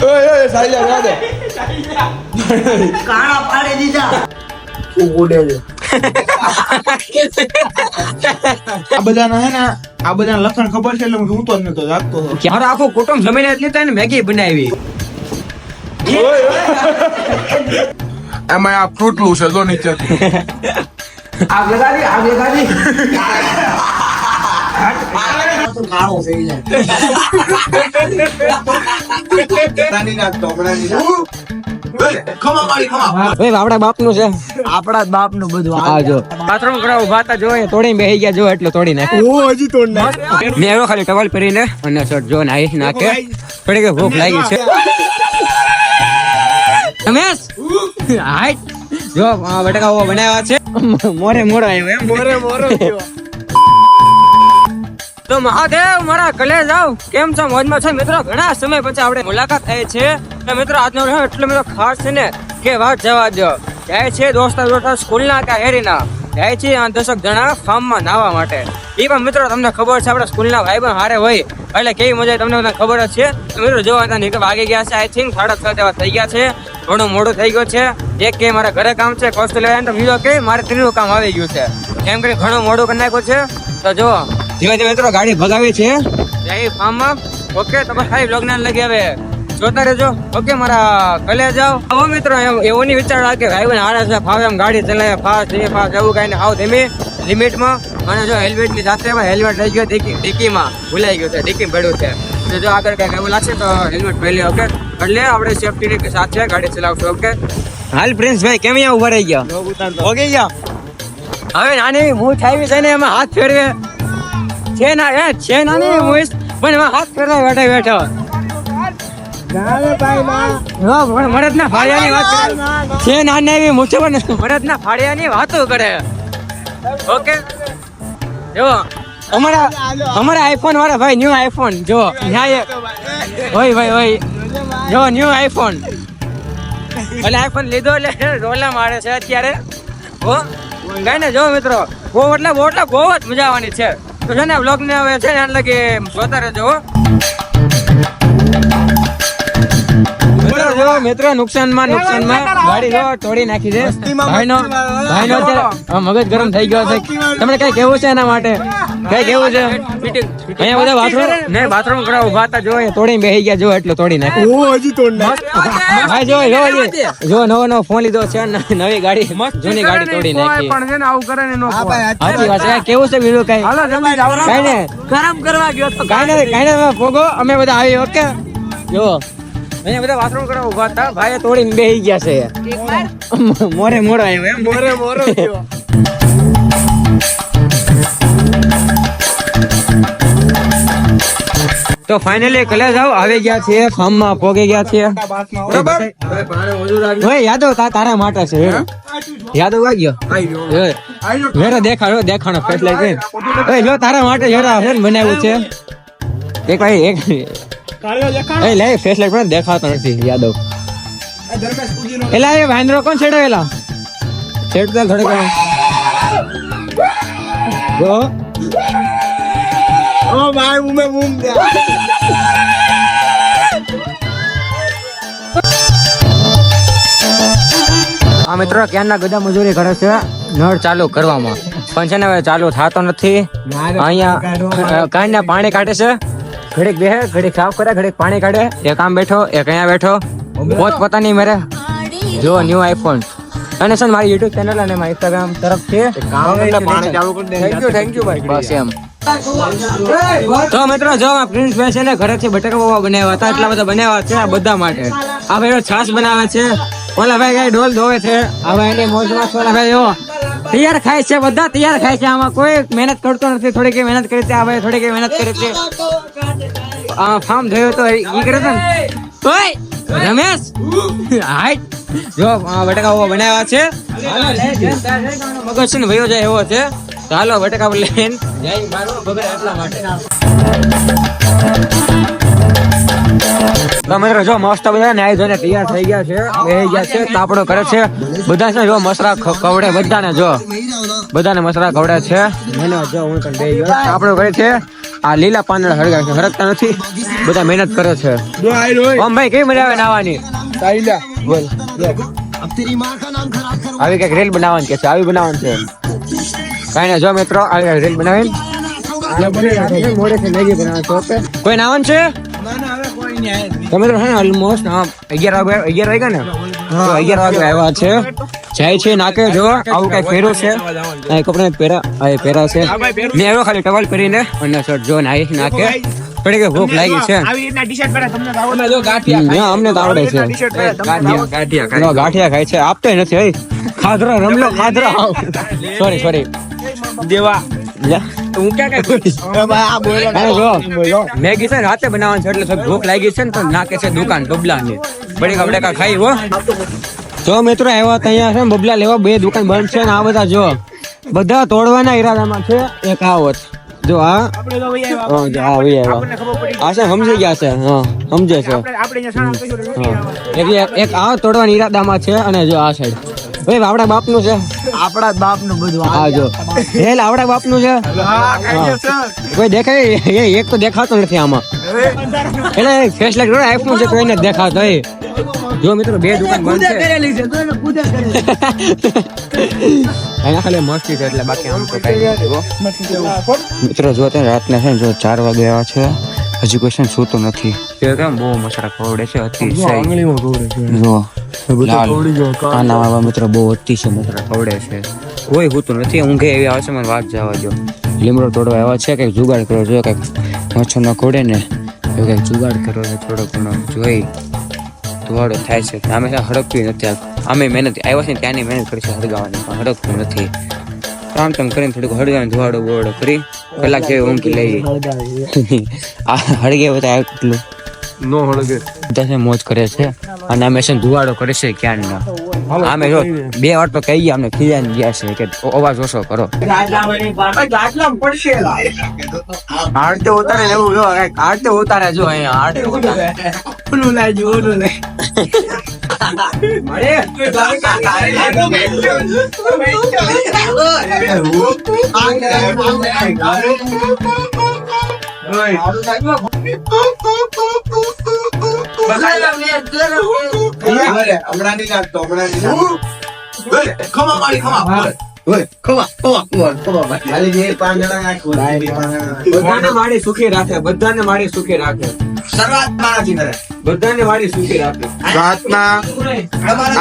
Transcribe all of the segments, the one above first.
ઓય સાઈ જા દે કાણા પાડી દીધા ઉડે છે આ બધાના હે ને આ બધા લખણ ખબર છે એટલે હું તો જ નતો જાગતો મારો આખો કુટુંબ જમીને એટલી તને મેગી બનાવી એમાં આ ફ્રૂટલું છે જો નીચે આગ લગાડી કાળો થઈ જાય આપડા બાપ નું છે આપણા બાપ નું બધું આ જો બાથરૂમ કરવા ઉભા હતા જો તોડી બેહી ગયા જો એટલે તોડી નાખે હજી તોડ નાખ મેં એવો ખાલી ટવલ પહેરીને અને શર્ટ જો નાખી નાખે થોડી કે ભૂખ લાગી છે રમેશ હાઈટ જો બટાકા બનાવ્યા છે મોરે મોરો આવ્યો એમ મોરે તો મહાદેવ મારા કલેજ આવ કેમ છો મોજમાં છે મિત્રો ઘણા સમય પછી આપણે મુલાકાત થઈ છે તો મિત્રો આજનો એટલો બધો ખાસ છે ને કે વાત જવા દો જાય છે દોસ્તા સ્કૂલના કે હેરીના જાય છે 10 જણા ફાર્મમાં નાહવા માટે એ પણ મિત્રો તમને ખબર છે આપણા સ્કૂલના ભાઈ પણ હારે હોય એટલે કેવી મજા તમને ખબર જ છે તો મિત્રો જોવા હતા વાગી ગયા છે આઈ થિંક 6:30 જેવા થઈ ગયા છે ઘણું મોડું થઈ ગયું છે એક કે મારા ઘરે કામ છે કોસ્ટલ તો બીજો કે મારે ત્રીજું કામ આવી ગયું છે એમ કરીને ઘણું મોડું કરી નાખ્યું છે તો જો ધીમે ધીમે મિત્રો ગાડી ભગાવી છે જઈ ફાર્મમાં ઓકે તો ખાલી બ્લોગ ના લગી હવે જોતા રહેજો ઓકે મારા કલે જાઓ હવે મિત્રો એવું નહીં વિચાર કે ભાઈ બહેન હારે છે ફાવે એમ ગાડી ચલાવે ફાસ્ટ એવું કઈ હાવ ધીમી લિમિટમાં અને જો હેલ્મેટ ની સાથે હેલ્મેટ લઈ ગયો ડિક્કીમાં ભૂલાઈ ગયું છે ડિક્કી પડ્યું છે તો જો આગળ કઈક એવું લાગશે તો હેલ્મેટ પહેરી ઓકે એટલે આપણે સેફ્ટી સાથે ગાડી ચલાવશું ઓકે હાલ પ્રિન્સ ભાઈ કેમ અહીંયા ઉભા રહી ગયા ઓકે ગયા હવે નાની મૂછ આવી છે ને એમાં હાથ ફેરવે છે ના છે નાની મૂછ પણ એમાં હાથ ફેરવા બેઠો મરદ ના ફાળિયાની વાત છે નાની એવી મૂછ પણ મરદ ના ફાળિયાની વાતો કરે ઓકે જો અમારા આઈફોન વાળા ભાઈ ન્યુ આઈફોન જો ન્યાય હોય જો ન્યુ આઈફોન એટલે આઈફોન લીધો એટલે રોલા મારે છે અત્યારે હો કઈ ને જો મિત્રો બહુ જ મજા આવવાની છે તો છે ને બ્લોગ ને હવે છે ને એટલે કે જોતા રહેજો મિત્રો નુકસાનમાં ગાડી જો તોડી નાખી છે ભાઈનો મગજ ગરમ થઈ ગયો છે તમને કઈ કેવું છે એના માટે કઈ કેવું છે અહીંયા બધા બાથરૂમ કરવા ઉભા હતા જો તોડી બેસી ગયા જો એટલે તોડી નાખ્યું હજી તોડ નાખ ભાઈ જો નવો ફોન લીધો છે નવી ગાડી જૂની ગાડી તોડી નાખી પણ છે ને આવું કરે ને સાચી વાત છે કેવું છે બીજું કઈ ને ગરમ કરવા ગયો તો કઈ ને ફોગો અમે બધા આવી ઓકે જો અહીંયા બધા બાથરૂમ કરવા ઉભા હતા ભાઈ તોડીને બેસી ગયા છે મોરે મોરો આવ્યો એમ મોરે તો ફાઇનલી કલે જાવ આવી ગયા છે ફાર્મમાં પોગી ગયા છે બરાબર યાદવ તારા માટે છે યાદવ વાગ્યો વેરો દેખાણો ફેસલાઈટ જો તારા માટે જરા બનાવ્યું છે એક લે ફેસલાઈટ પણ દેખાતો નથી યાદવ એલા એ ભાઈન્દ્રો કોણ છેડવેલા છેડતા થોડે જો ઓ ભાઈ ઉમે બૂમ દે આ મિત્રો ક્યાંના ગધા મજૂરી કરે છે નળ ચાલુ કરવામાં પણ છે ને હવે ચાલુ થતો નથી અહીંયા કાંઈ પાણી કાઢે છે ઘડીક બેહે ઘડીક સાફ કરે ઘડીક પાણી કાઢે એક આમ બેઠો એક અહીંયા બેઠો પોત પોતાની મેરે જો ન્યુ આઈફોન અને સર મારી યુટ્યુબ ચેનલ અને મારી ઇન્સ્ટાગ્રામ તરફથી પાણી ચાલુ કરી દે થેન્ક યુ ભાઈ બસ એમ તો મિત્રો જો પ્રિન્સ ભાઈ છે ને ઘરેથી બટાકા બનાવ્યા હતા એટલા બધા બનાવ્યા છે આ બધા માટે આ ભાઈ છાસ બનાવે છે ઓલા ભાઈ કઈ ડોલ ધોવે છે આ ભાઈ એની મોજમાં ઓલા ભાઈ જો તૈયાર ખાય છે બધા તૈયાર ખાય છે આમાં કોઈ મહેનત કરતો નથી થોડી કઈ મહેનત કરી છે આ ભાઈ થોડી કઈ મહેનત કરી છે આ ફાર્મ જોયો તો ઈ કરે છે ને ઓય રમેશ હાઈટ જો બટાકા બનાવ્યા છે મગજ છે ને ભયો જાય એવો છે ચાલો બટાકા લઈને જય મારો બગર એટલા માટે તો મિત્રો જો મસ્ત બધા નાઈ ધોઈને તૈયાર થઈ ગયા છે, બેહી ગયા છે, તાપડો કરે છે. બધા છે જો મસરા ખવડે બધાને, જો બધાને મસરા ખવડે છે. મને જો હું પણ બેહી ગયો, તાપડો કરે છે. આ લીલા પાંદડા હરગાય છે, હરગતા નથી, બધા મહેનત કરે છે. ઓમ ભાઈ કેવી મજા આવે નાવાની? બોલ આવી કઈક રીલ બનાવવાની કે છે, આવી બનાવવાની છે કઈ ને. જો મિત્રો આવી રીલ બનાવીને મોડે છે મેગી બનાવે છે. કોઈ નાવાનું છે? તમે તો ઓલમોસ્ટ 11 વાગ્યા ને, તો 11 વાગે આવ્યા છે. જાય છે નાકે, જો આવું કઈ પહેર્યું છે, કપડા પહેરા છે ને, એવો ખાલી ટવલ પહેરીને અને શર્ટ જો નાઈ નાકે પડી ગઈ. ભૂખ લાગી છે, અમને તો આવડે છે. ગાંઠિયા ખાય છે, આપતો નથી. ખાધરા રમલો, ખાધરા સોરી દેવા મેગી છે રાતે બનાવવાનું છે, એટલે ભૂખ લાગી છે ને તો નાકે છે દુકાન બબલાની. બડી બડેકા ખાઈ હો. જો મિત્રો આવ્યા અહીંયા છે બબલા લેવા, 2 દુકાન બંધ છે ને આ બધા જો બધા તોડવાના ઈરાદામાં છે. એક આવત જો આ સમજી ગયા છે, હા સમજે છે. એક આ તોડવાના ઈરાદામાં છે અને જો આ સાઈડ ભાઈ આપડા બાપ નું છે, આપણા જ બાપ નું બધું. હા જો હેલ આપડા બાપ નું છે. કોઈ દેખાય એક તો દેખાતો નથી આમાં, એટલે ફેસ લાઈટ આઈફોન છે તો એને દેખાતો. જો મિત્રો 2 દુકાન બંધ છે, એના ખાલી મસ્તી છે એટલે બાકી આમ તો કઈ નથી. મિત્રો જો અત્યારે રાતના છે જો 4 વાગે આવ્યા છે, હજી કોઈ છે સૂતો નથી. કેમ બહુ મસરા ખવડે છે, અતિશય જો આના મિત્રો બહુ અતિશય મસરા ખવડે છે. કોઈ સૂતું નથી, ઊંઘે એવી આવે છે. મને વાત જવા જો લીમડો તોડવા આવ્યા છે, કઈક જુગાડ કર્યો જો, કઈક મચ્છર ન ખોડે ને એવું કઈક જુગાડ કર્યો છે. થોડો ઘણો જોઈ ધુવાડો થાય છે. અમે હડકતી નથી, અમે મહેનત આવ્યા છે ત્યાંની મહેનત કરી છે હળગાવાની, પણ હડકતું નથી. આમ તેમ કરીને થોડીક હળગાવીને ધુવાડો બોવાડો કરી કલાક જેવી ઊંઘી લઈએ. આ હળગે બધા એટલું નો હળગે બધા મોજ કરે છે અને અમે છે ધુવાડો કરે છે ક્યાં ના. અમે જો 2 વાર તો કહી ગયા, અમને ખીજાને ગયા છે કે અવાજ ઓછો કરો. આરતે ઉતારે એવું જો, આરતે ઉતારે જો અહીંયા આરતે ઉતારે ઓલું લાજો ઓલું લે બધાને મારી સુખી રાખે, બધાને મારી સુખી રાખે. શરૂઆત મારાથી કરે, બધાને મારી સુખી રાખે. રાતના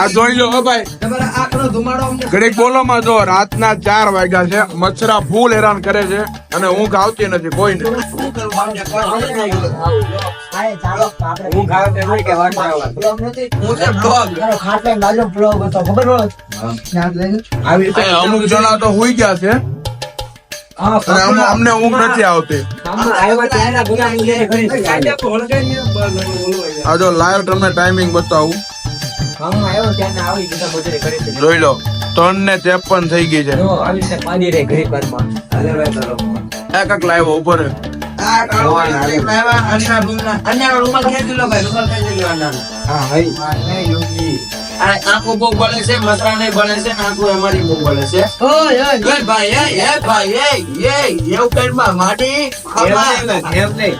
આ જોઈ લો ભાઈ, ઘડીક બોલો માં જો રાતના 4 વાગ્યા છે, મચ્છરા ફૂલ હેરાન કરે છે અને ઊંઘ આવતી નથી કોઈને. અમુક જણા તો હુઈ ગયા છે અને અમને ઊંઘ નથી આવતી. આ જો લાઈવ તમને ટાઈમિંગ બતાવું, જોઈ લો 3:53 થઈ ગઈ છે. એક લાઈવ ઉપર આંખો બહુ બળે છે, મસરા નહીં બળે છે, આંખો અમારી બહુ બળે છે. ભાઈ એવું કઈ માટી એમ નહીં.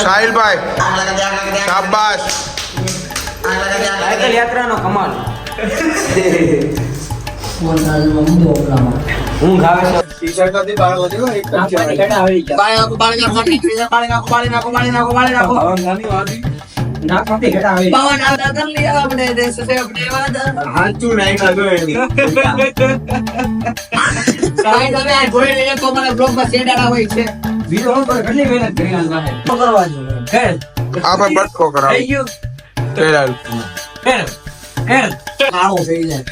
સાહિલભાઈ શાબાશ. યાત્રાનો કમાલ. ઊંઘ આવે છે. આપણે બટકો કરાવો. આવો થઈ જાય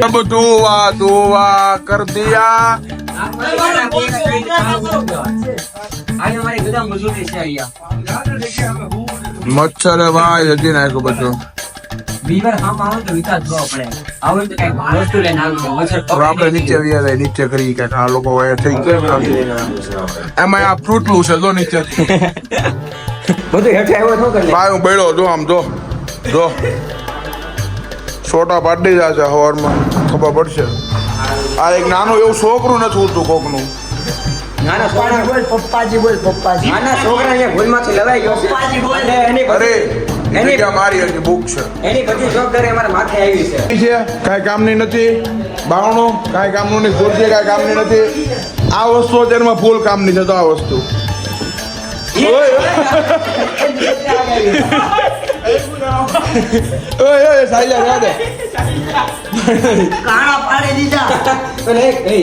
अब दुआ कर दिया આજે અમારી બધા મજૂરી છે અહીંયા મચ્છર ભાઈ હજી નાખ્યું બધું બીમાર કામ આવે તો વિકાસ જોવો પડે આવું તો કઈ વસ્તુ લઈને આવી મચ્છર હવે આપણે નીચે વ્યા જાય નીચે કરી કે આ લોકો હવે થઈ ગયા એમાં આ ફ્રૂટલું છે જો નીચે બધું હેઠે આવ્યો ન કરે ભાઈ હું બેડો જો આમ જો છોટા પાડી જાય છે હવારમાં ખબર પડશે આ એક નાનું એવું છોકરું નથી ઉડતું કોકનું નાના છોકરા બોલ પપ્પાજી બોલ પપ્પાજી નાના છોકરા અહીંયા ભૂલમાંથી લવાઈ ગયો છે એટલે એની અરે એની જગ્યા મારી હજી બુક છે એની બધી જવાબદારી અમારા માથે આવી છે કાંઈ કામની નથી બાવણું કાંઈ કામનું નહીં ખુરશી કાંઈ કામની નથી આ વસ્તુ અત્યારમાં ફૂલ કામની છે તો આ વસ્તુ ઓય સાઈલા જા દે કાણા પાડી દીધા એટલે એ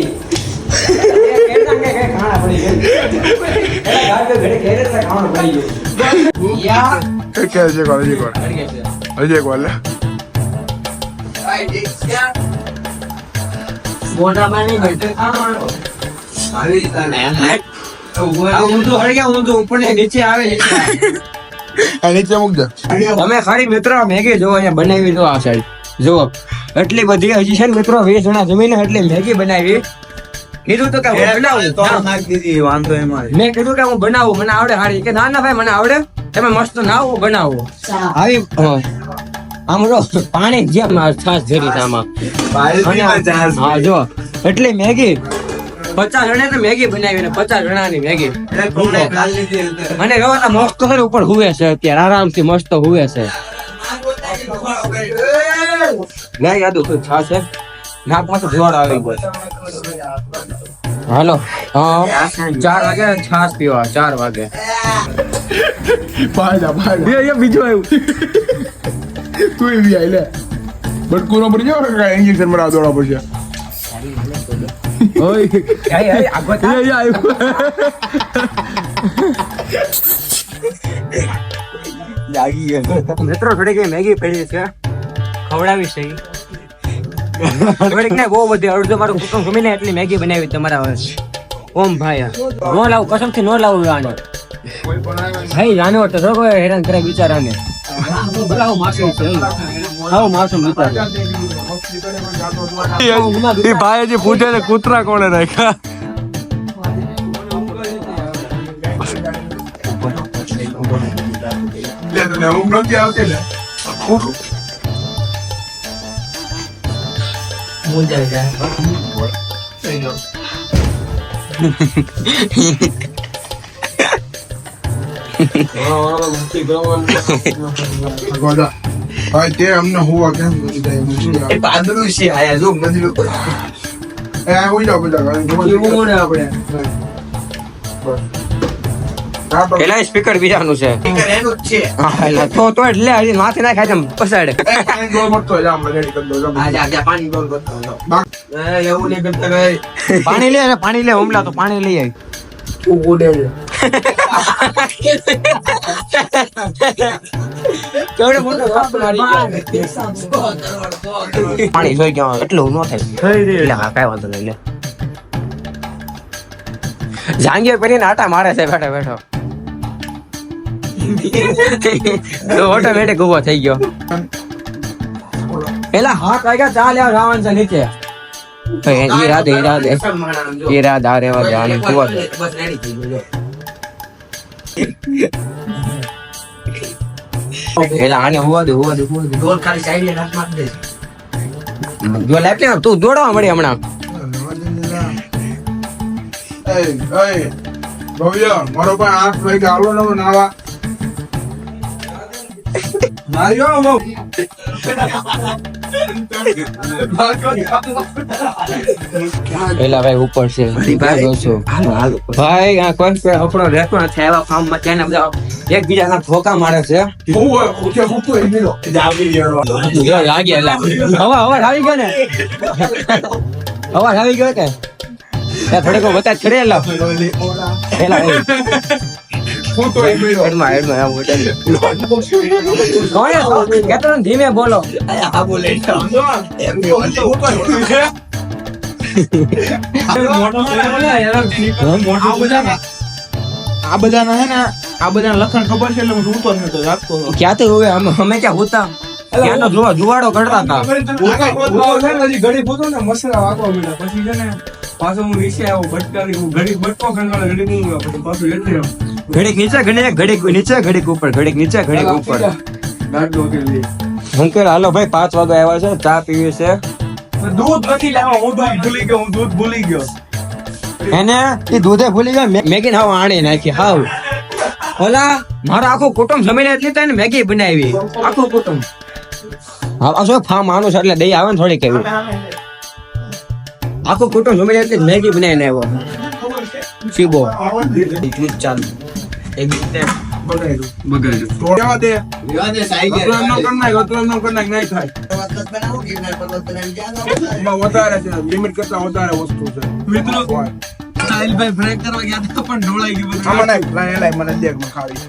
ખાણા પડી ગયા ઘરે ઘરે ખાવાનું પડી ગયું યા કે હજી કોણ હજી એક વાર લે મોટા પાણી બેઠે ખાવાનું આવી ઊંધું હળગ્યા ઊંધું ઉપર ને નીચે આવે આ નીચે મૂકજે અમે ખાલી મિત્રો મેગી જોવો અહીંયા બનાવી દો આ સાઈડ જુઓ એટલી બધી હજી છે ને મિત્રો 20 જણા જમીને એટલી મેગી બનાવી કીધું તો કે હું બનાવું નાખી દીધી વાંધો એમાં મેં કીધું કે હું બનાવું મને આવડે હારી કે ના ના ભાઈ મને આવડે તમે મસ્ત નાવો બનાવો આવી આમ જો પાણી જેમ છાસ જરી છે આમાં હા જો એટલી મેગી 50 જણા તો મેગી બનાવી ને 50 જણાની મેગી અને એવા મસ્ત છે ઉપર હુવે છે અત્યારે આરામથી મસ્ત હુવે છે નહીં યાદ છાસ છે નાક માં જોડ આવી ગયો હાલો હા 4 વાગે છાસ પીવા 4 વાગે પાડા એ બીજું આવ્યું તું એવી આઈ લે બટકુનો પડી જાવ કે ઇન્જેક્શન મરા દોડા પડશે ઓય આગળ જાગી ગયા મિત્રો થોડીક મેગી પડી છે ખવડાવી છે થોડીક ને બહુ બધી અડધો મારું કુટુંબ જમીને એટલી મેગી બનાવી તમારા ઓમ ભાઈ નો લાવું કસમથી નો લાવું આને ભાઈ જાનો તો જો કોઈ હેરાન કરે બિચારાને બરાબર માસૂમ છે આવો માસૂમ બિચારો એ ભાઈ જે પૂછે છે કૂતરા કોણે રાખ્યા લે તને ઊંઘ નથી આવતી લે ગોડા ભાઈ તે અમને હુવા કેમ કરી દે એ પાંદડું છે આયા જો મંદિર એ આ હોઈ જાવ બધા આપણે પેલા સ્પીકર બીજાનું છે એનું જ છે હા એટલે તો એટલે હજી માથે ના ખાય તેમ પસાડે ગોળ મળતો જા અમે રેડી કરી દો આજે પાણી બોલ કરતો એવું નહીં કરતા ભાઈ પાણી લે પાણી લે હુમલા તો પાણી લઈ આવી તું ગોડે કેવડે મોટો વાપ મારી પાણી જોઈ ગયો એટલું ન થાય એટલે હા કાંઈ વાંધો નહીં લે જાંગીએ કરીને આટા મારે છે બેઠો બેઠો ઓટોમેટિક ઉભો થઈ ગયો પેલા હાથ વાગ્યા ચા લેવા જવાનું છે નીચે ઈરાદા રેવા જવાનું ઉભો છે. બસ રેડી થઈ ગયો પેલા આને હોવા દે ગોલ ખાલી સાઈડ નાખ માર દે જો લેફ્ટ તું દોડવા મળી હમણાં ભવ્ય મારો પણ 8 વાગે આલો ને નાવા માર્યો પેલા ભાઈ ઉપર છે ભાઈ આ કોઈ આપણો રહેતો નથી એવા ફાર્મ માં ત્યાં બધા એકબીજાના ધોકા મારે છે અવાજ આવી ગયો ને અવાજ આવી ગયો કે થોડીક બતા છડે લો પેલા હું તો એમ કર્યો. હેડમાં આવું કોણ કેતો ધીમે બોલો આ બોલે સમજો? હું તો હિન્દુ છે. આ બધાના હે ને આ બધાના લખણ ખબર છે એટલે હું ઉતો જ નતો રાખતો હતો. ક્યાં તો હવે અમે ક્યાં હોતા ક્યાં તો જુવાડો કરતા હતા હજી ઘડી પૂછો ને મસરા વાગવા મળ્યા પછી છે ને પાછો હું નીચે આવ્યો ભટકાવી હું ઘડી બટકો ખંગાળે ઘડી હું પછી પાછું એટલે ઘડીક નીચે ઘડીક નીચે ઘડીક ઉપર ઘડીક નીચે ઘડીક ઉપર ગાડો કરી હું કે હાલો ભાઈ 5 વાગે આવ્યા છે ચા પીવી છે દૂધ નથી લાવવા હું દૂધ ભૂલી ગયો હું દૂધ ભૂલી ગયો એને એ દૂધે ભૂલી ગયા મેગી હાવ આણી નાખી હાવ ઓલા મારા આખું કુટુંબ જમીને એટલી તો એને મેગી બનાવી આખું કુટુંબ હા આ શું ફાર્મ આનું છે એટલે દઈ આવે ને થોડી કેવી આખું કુટુંબ જમીને એટલી મેગી બનાવીને આવ્યો શીબો એટલું જ ચાલુ એક રીતે બગાડ્યું જવા દે. વિવાદ સાઈ અતરામ ન કર નાખ, અતરામ ન કર નાખ, નહીં થાય. બનાવો ગિરનાર પર્વત બનાવી ક્યાં એમાં વધારે છે, લિમિટ કરતા વધારે વસ્તુ છે. મિત્રો હોય. સાહિલભાઈ ફ્રેન્ક કરવા ગયા હતા પણ ઢોળાઈ ગયું બધું. આમાં નાખ, લાય, લાય, મને દે, મને ખાવી.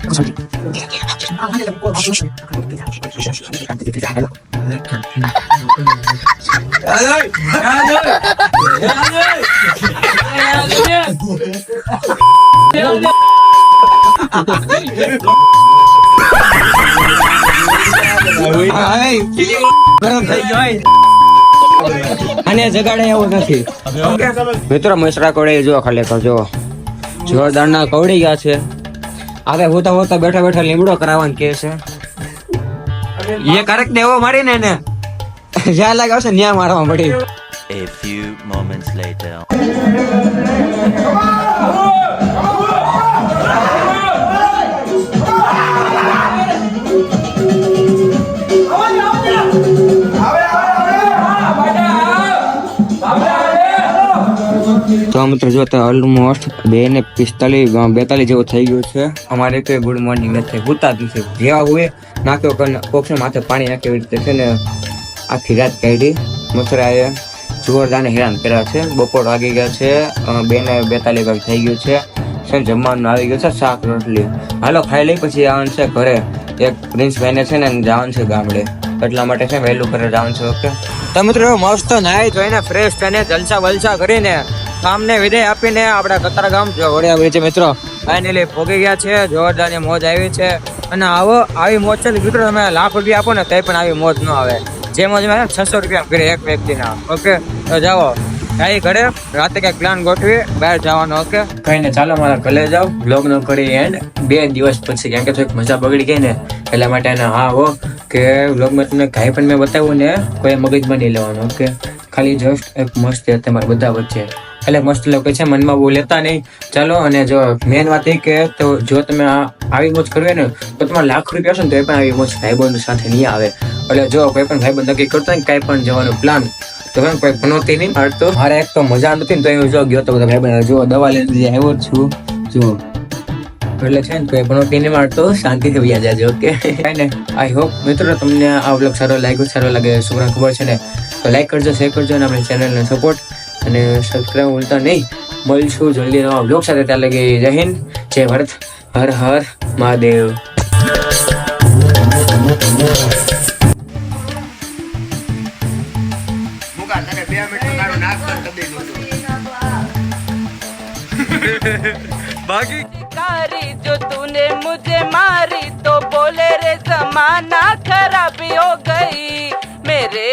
અને જગાડે એવું નથી મિત્રો મસરા કવડે જો ખરેખર જો જોરદાર ના કવડી ગયા છે હવે હોતા હોતા બેઠા બેઠા લીમડો કરાવવાનું કે છે એ કરેક્ટ ને એવો મારી ને એને જ્યાં લાગે આવશે ત્યાં મારવા પડી A few moments later. તો મિત્રો જો ઓલમોસ્ટ 2:45 જેવું થઈ ગયું છે અમારે કોઈ ગુડ મોર્નિંગ નથી ભૂતા જ નથી જેવા હોય નાખ્યો કોક્ષ માથે પાણી નાખી એવી રીતે છે ને આખી રાત કાઢી મસરાએ જોરદાર હેરાન કર્યા છે બપોર વાગી ગયા છે 2:42 થઈ ગયું છે જમવાનું આવી ગયું છે શાક રોટલી હાલો ખાઈ લઈ પછી આવવાનું છે ઘરે એક પ્રિન્સભાઈને છે ને જવાનું છે ગામડે એટલા માટે છે વહેલું ઘરે જવાનું છે ઓકે તો મિત્રો મસ્ત નાઈ જોઈને ફ્રેશ થઈને જલસા વલસા કરીને કામને વિદાય આપીને આપણા કતાર ગામ વડિયા બ્રિજ મિત્રો ફાઇનલી ભોગી ગયા છે જોરદારની મોજ આવી છે અને આવી મોજ છે મિત્રો તમે લાખ રૂપિયા આપો ને તો પણ આવી મોજ ન આવે જે મોજ 600 રૂપિયા ઘરે એક વ્યક્તિના ઓકે તો જાઓ કઈ ઘરે રાતે કઈક પ્લાન ગોઠવી બહાર જવાનો ઓકે કઈ ને ચાલો મારા ઘરે જાઓ બ્લોગ નો કરી એન્ડ 2 દિવસ પછી કેમ કે થોડીક મજા બગડી ગઈ ને એટલા માટે હા હો કે બ્લોગમાં તમને કાંઈ પણ મેં બતાવ્યું ને કોઈ મગજમાં નહીં લેવાનું ઓકે ખાલી જસ્ટ એક મસ્ત તમારા બધા વચ્ચે એટલે મસ્ત લોકો છે મનમાં બહુ લેતા નહીં ચાલો અને જો મેન વાત એ કે તો જો તમે આવી મોજ કરવી ને તો તમારે લાખ રૂપિયા હશે ને તો એ પણ આવી મોજ ભાઈબંધ સાથે નહીં આવે એટલે જો કોઈ પણ ભાઈબંધ નક્કી કરતો હોય કાંઈ પણ જવાનો પ્લાન તો કોઈ ભણોતી નહીં મારતો મારે એક તો મજા નથી ને તો હું જો ગયો તો બધા ભાઈબંધ જો દવા લઈને આવ્યો છું જો એટલે છે ને કોઈ ભણોતી નહીં મારતો શાંતિથી વ્યા જાજો ઓકે ને આઈ હોપ મિત્રો તમને આ વ્લોગ સારો લાગે છોકરાને ખબર છે ને તો લાઈક કરજો શેર કરજો અને આપણી ચેનલને સપોર્ટ અને સબસ્ક્રાઈબ ભૂલતા નહીં મળશું જલ્દી નવા બ્લોગ સાથે ત્યાં લગી જય હિન્દ જય ભારત હર હર મહાદેવ कारी जो तूने मुझे मारी तो बोले रे जमाना खराबी हो गई मेरे